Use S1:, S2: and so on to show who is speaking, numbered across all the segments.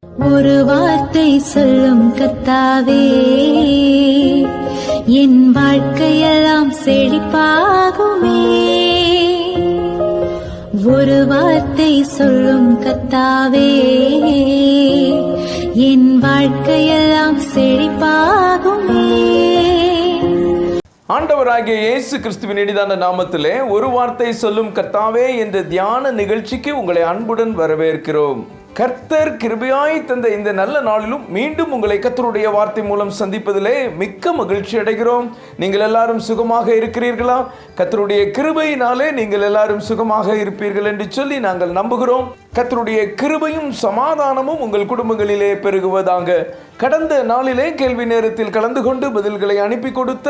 S1: ஒரு வார்த்தை சொல்லும் கர்த்தாவே, என் வாழ்க்கையெல்லாம் செழிப்பாகுமே. ஒரு வார்த்தை சொல்லும் கர்த்தாவே, என் வாழ்க்கையெல்லாம் செழிப்பாகுமே.
S2: ஆண்டவராகிய இயேசு கிறிஸ்துவின் இனிதான நாமத்திலே ஒரு வார்த்தை சொல்லும் கர்த்தாவே என்ற தியான நிகழ்ச்சிக்கு உங்களை அன்புடன் வரவேற்கிறோம். கர்த்தர் கிருபையாய் தந்த இந்த நல்ல நாளிலும் மீண்டும் உங்களை கர்த்தருடைய வார்த்தை மூலம் சந்திப்பதிலே மிக்க மகிழ்ச்சி அடைகிறோம். நீங்கள் எல்லாரும் சுகமாக இருக்கிறீர்களா? கர்த்தருடைய கிருபையினாலே நீங்கள் எல்லாரும் சுகமாக இருப்பீர்கள் என்று சொல்லி நாங்கள் நம்புகிறோம். கர்த்தருடைய கிருபையும் சமாதானமும் உங்கள் குடும்பங்களிலே பெருகுவதாக. கடந்த நாளிலே கேள்வி நேரத்தில் கலந்து கொண்டு பதில்களை அனுப்பி கொடுத்த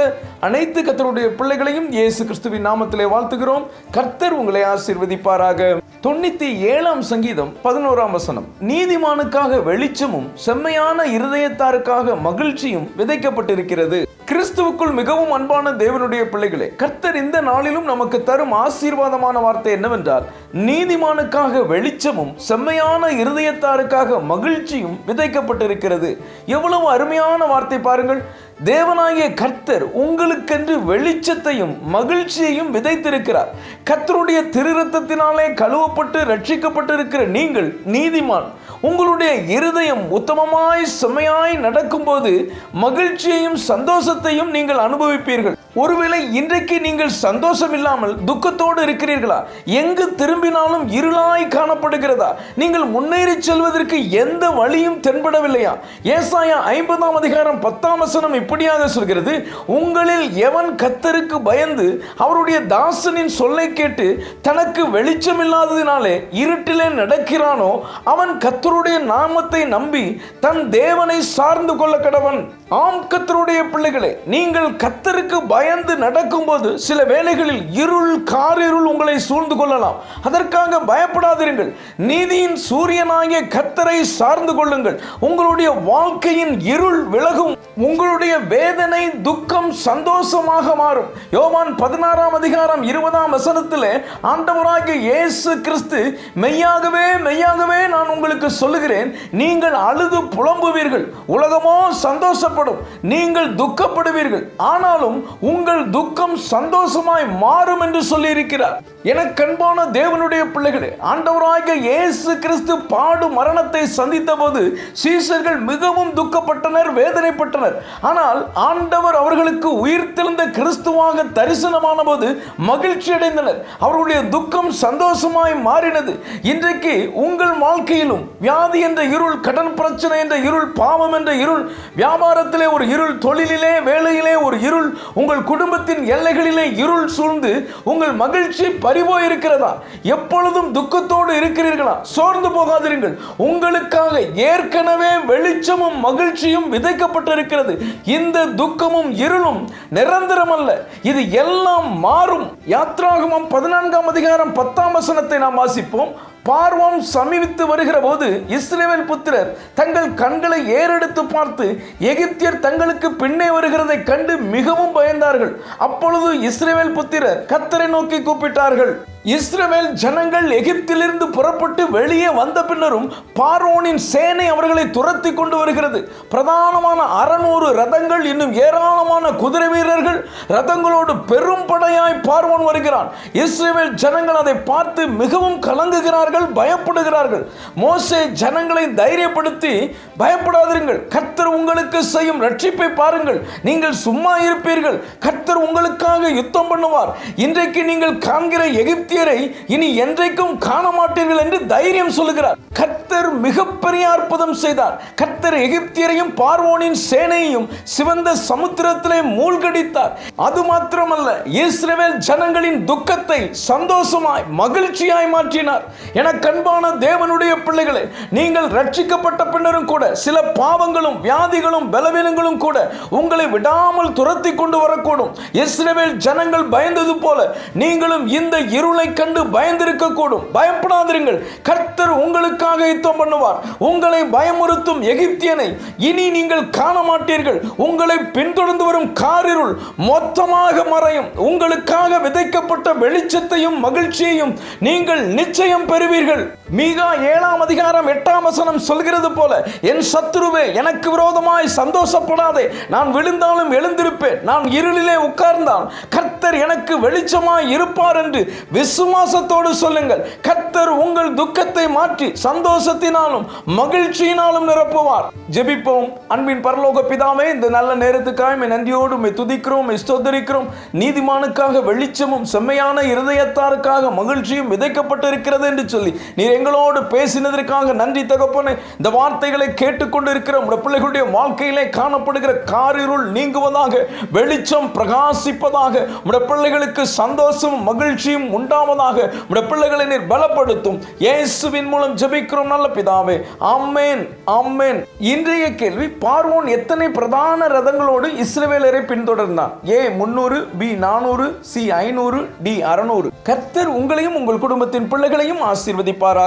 S2: அனைத்து கர்த்தருடைய பிள்ளைகளையும் இயேசு கிறிஸ்துவின் நாமத்திலே வாழ்த்துகிறோம். கர்த்தர் உங்களை ஆசீர்வதிப்பாராக. 97ஆம் சங்கீதம் 11ஆம் வசனம், நீதிமானுக்காக வெளிச்சமும் செம்மையான இருதயத்தாருக்காக மகிழ்ச்சியும் விதைக்கப்பட்டிருக்கிறது. கிறிஸ்துவுக்குள் மிகவும் அன்பான தேவனுடைய பிள்ளைகளே, கர்த்தர் இந்த நாளிலும் நமக்கு தரும் ஆசீர்வாதமான வார்த்தை என்னவென்றால், நீதிமானுக்காக வெளிச்சமும் செம்மையான இருதயத்தாருக்காக மகிழ்ச்சியும் விதைக்கப்பட்டிருக்கிறது. எவ்வளவு அருமையான வார்த்தை பாருங்கள். தேவனாகிய கர்த்தர் உங்களுக்கென்று வெளிச்சத்தையும் மகிழ்ச்சியையும் விதைத்திருக்கிறார். கர்த்தருடைய திருரத்தத்தினாலே கழுவப்பட்டு ரட்சிக்கப்பட்டிருக்கிற நீங்கள் நீதிமான். உங்களுடைய இருதயம் உத்தமமாய் செம்மையாய் நடக்கும்போது மகிழ்ச்சியையும் சந்தோஷத்தையும் நீங்கள் அனுபவிப்பீர்கள். ஒருவேளை இன்றைக்கு நீங்கள் சந்தோஷம் இல்லாமல் துக்கத்தோடு இருக்கிறீர்களா? எங்கு திரும்பினாலும் இருளாய் காணப்படுகிறதா? நீங்கள் முன்னேறி செல்வதற்கு எந்த வழியும் தென்படவில்லையா? ஏசாயா 50ஆம் அதிகாரம் 10ஆம் வசனம் இப்படியாக சொல்கிறது, உங்களில் எவன் கர்த்தருக்கு பயந்து அவருடைய தாசனின் சொல்லை கேட்டு தனக்கு வெளிச்சம் இல்லாததினாலே இருட்டிலே நடக்கிறானோ அவன் கர்த்தருடைய நாமத்தை நம்பி தன் தேவனை சார்ந்து கொள்ள கடவன். ஆம் கர்த்தருடைய பிள்ளைகளே, நீங்கள் கர்த்தருக்கு பயந்து நடக்கும்போது சில வேளைகளில் இருள், காரிருள் உங்களை சூழ்ந்து கொள்ளலாம். அதற்காக பயப்படாதிருங்கள். நீதியின் சூரியனாகிய கர்த்தரை சார்ந்து கொள்ளுங்கள். உங்களுடைய வாழ்க்கையின் இருள் விலகும். உங்களுடைய வேதனை, துக்கம் சந்தோஷமாக மாறும். யோவான் 16ஆம் அதிகாரம் 20ஆம் வசனத்திலே ஆண்டவராகிய இயேசு கிறிஸ்து, மெய்யாகவே மெய்யாகவே நான் உங்களுக்கு சொல்லுகிறேன், நீங்கள் அழுது புலம்புவீர்கள், உலகமோ சந்தோஷப்படும், நீங்கள் துக்கப்படுவீர்கள், ஆனாலும் உங்கள் துக்கம் சந்தோஷமாய் மாறும் என்று சொல்லி இருக்கிறார். எனக்கு அன்பான தேவனுடைய பிள்ளைகளே, ஆண்டவராகிய இயேசு கிறிஸ்து பாடு மரணத்தை சந்தித்த போது சீஷர்கள் மிகவும் துக்கப்பட்டனர், வேதனைப்பட்டனர். ஆனால் ஆண்டவர் அவர்களுக்கு உயிர்த்தெழுந்த கிறிஸ்துவாக தரிசனமான போது மகிழ்ச்சி அடைந்தனர். அவர்களுடைய துக்கம் சந்தோஷமாய் மாறினது. இன்றைக்கு உங்கள் வாழ்க்கையிலும் வியாதி என்ற இருள், கடன் பிரச்சனை என்ற இருள், பாவம் என்ற இருள், வியாபாரத்திலே ஒரு இருள், தொழிலிலே வேலையிலே ஒரு இருள், உங்கள் குடும்பத்தின் எல்லைகளிலே இருள் சூழ்ந்து உங்கள் மகிழ்ச்சி பறிபோயிருக்கிறதா? எப்பொழுதும் துக்கத்தோடு இருக்கிறீர்களா? சோர்ந்து போகாதிருங்கள். உங்களுக்காக ஏற்கனவே வெளிச்சமும் மகிழ்ச்சியும் விதைக்கப்பட்டிருக்கிறது. இந்த துக்கமும் இருளும் நிரந்தரம் அல்ல, இது எல்லாம் மாறும். யாத்ராகமம் 14ஆம் அதிகாரம் 10ஆம் வசனத்தை நாம் வாசிப்போம். பார்வோன் சமீபித்து வருகிற போது இஸ்ரவேல் புத்திரர் தங்கள் கண்களை ஏறெடுத்து பார்த்து எகிப்தியர் தங்களுக்கு பின்னே வருகிறதை கண்டு மிகவும் பயந்தார்கள். அப்பொழுது இஸ்ரவேல் புத்திரர் கர்த்தரை நோக்கி கூப்பிட்டார்கள். இஸ்ரவேல் ஜனங்கள் எகிப்திலிருந்து புறப்பட்டு வெளியே வந்த பின்னரும் பார்வோனின் சேனை அவர்களை துரத்தி கொண்டு வருகிறது. பிரதானமான 600 ரதங்கள், இன்னும் ஏராளமான குதிரை வீரர்கள், ரதங்களோடு பெரும் படையாய் பார்வோன் வருகிறான். இஸ்ரவேல் ஜனங்கள் அதை பார்த்து மிகவும் கலங்குகிறார்கள், பயப்படுகிறார்கள். மோசே ஜனங்களை தைரியப்படுத்தி, பயப்படாதிருங்கள், கர்த்தர் உங்களுக்கு செய்யும் ரட்சிப்பை பாருங்கள், நீங்கள் சும்மா இருப்பீர்கள், கர்த்தர் உங்களுக்காக யுத்தம் பண்ணுவார், இன்றைக்கு நீங்கள் காண்கிற எகிப்தியரை இனி என்றைக்கும் காண மாட்டீர்கள் என்று தைரியம் சொல்லுகிறார். கர்த்தர் மிகப்பெரிய அற்புதம் செய்தார். கர்த்தர் எகிப்தியரையும் பார்வோனின் சேனையையும் சிவந்த சமுத்திரத்திலே மூழ்கடித்தார். அது மாத்திரமல்ல, இஸ்ரவேல் ஜனங்களின் துக்கத்தை சந்தோஷமாய் மகிழ்ச்சியாய் மாற்றினார். எனக்கு அன்பான தேவனுடைய பிள்ளைகளே, நீங்கள் ரட்சிக்கப்பட்ட பின்னரும் கூட சில பாவங்களும் வியாதிகளும் பலவீனங்களும் கூட உங்களை விடாமல் துரத்தி கொண்டு வரக்கூடும். இஸ்ரவேல் ஜனங்கள் பயந்தது போல நீங்களும் இந்த இருளை கண்டு பயந்திருக்க கூடும். பயப்படாதிருங்கள், கர்த்தர் உங்களுக்காக யுத்தம் பண்ணுவார். உங்களை பயமுறுத்தும் எகிப்தியனை இனி நீங்கள் காண மாட்டீர்கள். உங்களை பின்தொடர்ந்து வரும் காரிருள் மொத்தமாக மறையும். உங்களுக்காக விதைக்கப்பட்ட வெளிச்சத்தையும் மகிழ்ச்சியையும் நீங்கள் நிச்சயம் பெறுவீர்கள். மீகா 7:8 சொல்கிறது போல, என் சத்துருவே எனக்கு விரோதமாய் சந்தோஷப்படாதே, நான் விழுந்தாலும் எழுந்திருப்பேன், நான் இருளிலே உட்கார்ந்தால் கர்த்தர் எனக்கு வெளிச்சமாய் இருப்பார் என்று விசுவாசத்தோடு சொல்லுங்கள். கர்த்தர் உங்கள் துக்கத்தை மாற்றி சந்தோஷத்தினாலும் மகிழ்ச்சியினாலும் நிரப்புவார். ஜெபிப்போம். அன்பின் பரலோக பிதாவே, இந்த நல்ல நேரத்துக்காக நன்றியோடு ஸ்துதிக்கிறோம், ஸ்தோத்திரிக்கிறோம். நீதிமானுக்காக வெளிச்சமும் செம்மையான இருதயத்தாருக்காக மகிழ்ச்சியும் விதைக்கப்பட்டிருக்கிறது என்று சொல்லி நீர் எங்களோடு பேசினதற்காக நன்றி தகப்பனே. இந்த வார்த்தைகளை கேட்டுக்கொண்டு இருக்கிற உடைய பிள்ளைகளுடைய வாழ்க்கையிலே காணப்படுகிற காரிருள் நீங்குவதாக, வெளிச்சம் பிரகாசிப்பதாக, உடைய பிள்ளைகளுக்கு சந்தோஷமும் மகிழ்ச்சியும் உண்டாவதாக. உடைய பிள்ளைகளை நீர் பலப்படுத்தும். இயேசுவின் மூலம் ஜெபிக்கிறோம் நல்ல பிதாவே, ஆமென், ஆமென். இன்றைய கேள்வி, பார்வோன் எத்தனை பிரதான ரதங்களோடு இஸ்ரவேலரை பின்தொடர்ந்தான்? A 300, B 400, C 500, D 600. கர்த்தர் உங்களையும் உங்கள் குடும்பத்தின் பிள்ளைகளையும் ஆசீர்வதிப்பாராக.